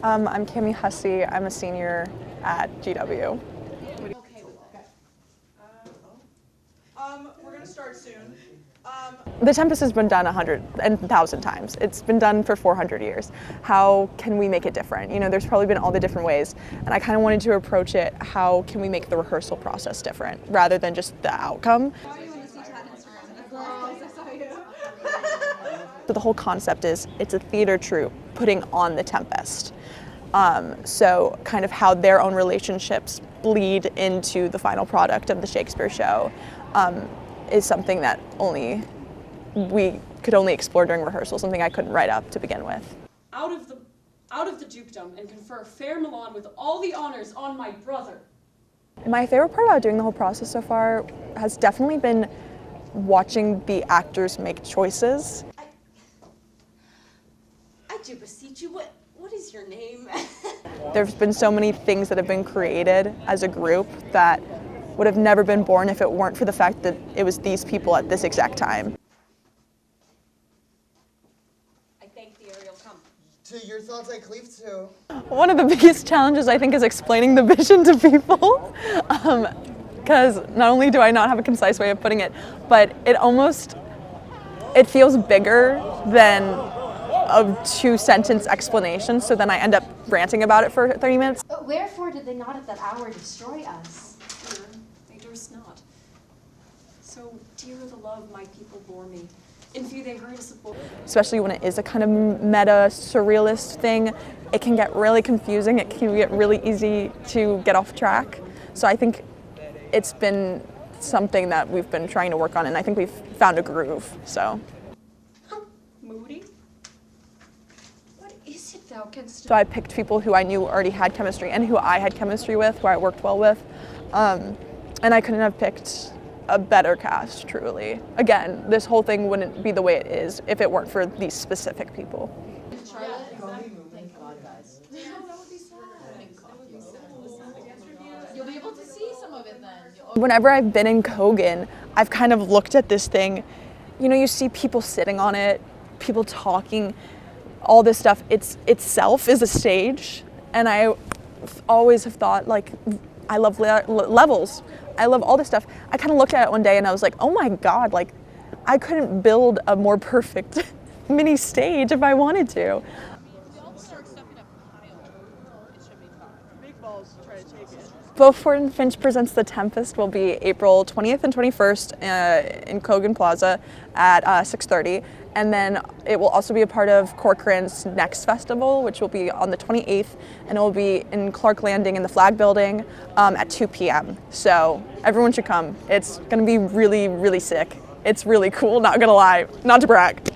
I'm Cammie Hussey. I'm a senior at GW. We're gonna start soon. The Tempest has been done 100 and 1,000 times. It's been done for 400 years. How can we make it different? You know, there's probably been all the different ways, and I kind of wanted to approach it, how can we make the rehearsal process different, rather than just the outcome. So the whole concept is, it's a theater troupe putting on the Tempest. So kind of how their own relationships bleed into the final product of the Shakespeare show is something that we could only explore during rehearsal, something I couldn't write up to begin with. Out of the dukedom and confer fair Milan with all the honors on my brother. My favorite part about doing the whole process so far has definitely been watching the actors make choices. I do beseech you, what is your name? There's been so many things that have been created as a group that would have never been born if it weren't for the fact that it was these people at this exact time. I thank the Ariel come. To your thoughts, I cleave to. One of the biggest challenges, I think, is explaining the vision to people. Because not only do I not have a concise way of putting it, but it feels bigger than a two-sentence explanation, so then I end up ranting about it for 30 minutes. But wherefore did they not at that hour destroy us? Sir, they durst not. So dear the love my people bore me, in few they heard us aboard. Especially when it is a kind of meta, surrealist thing, it can get really confusing, it can get really easy to get off track. So I think it's been something that we've been trying to work on, and I think we've found a groove, so. Moody? What is it thou canst do? So I picked people who I knew already had chemistry and who I had chemistry with, who I worked well with. And I couldn't have picked a better cast, truly. Again, this whole thing wouldn't be the way it is if it weren't for these specific people. Thank God, guys. You'll be able to see some of it then. Whenever I've been in Kogan, I've kind of looked at this thing. You know, you see people sitting on it, people talking, all this stuff. Itself is a stage, and I always have thought, like, I love levels. I love all this stuff. I kind of looked at it one day and I was like, oh my God, like, I couldn't build a more perfect mini stage if I wanted to. Beaufort and Finch Presents The Tempest will be April 20th and 21st in Kogan Plaza at 6:30. And then it will also be a part of Corcoran's next festival, which will be on the 28th, and it will be in Clark Landing in the Flag Building at 2 p.m. So everyone should come. It's gonna be really, really sick. It's really cool, not gonna lie, not to brag.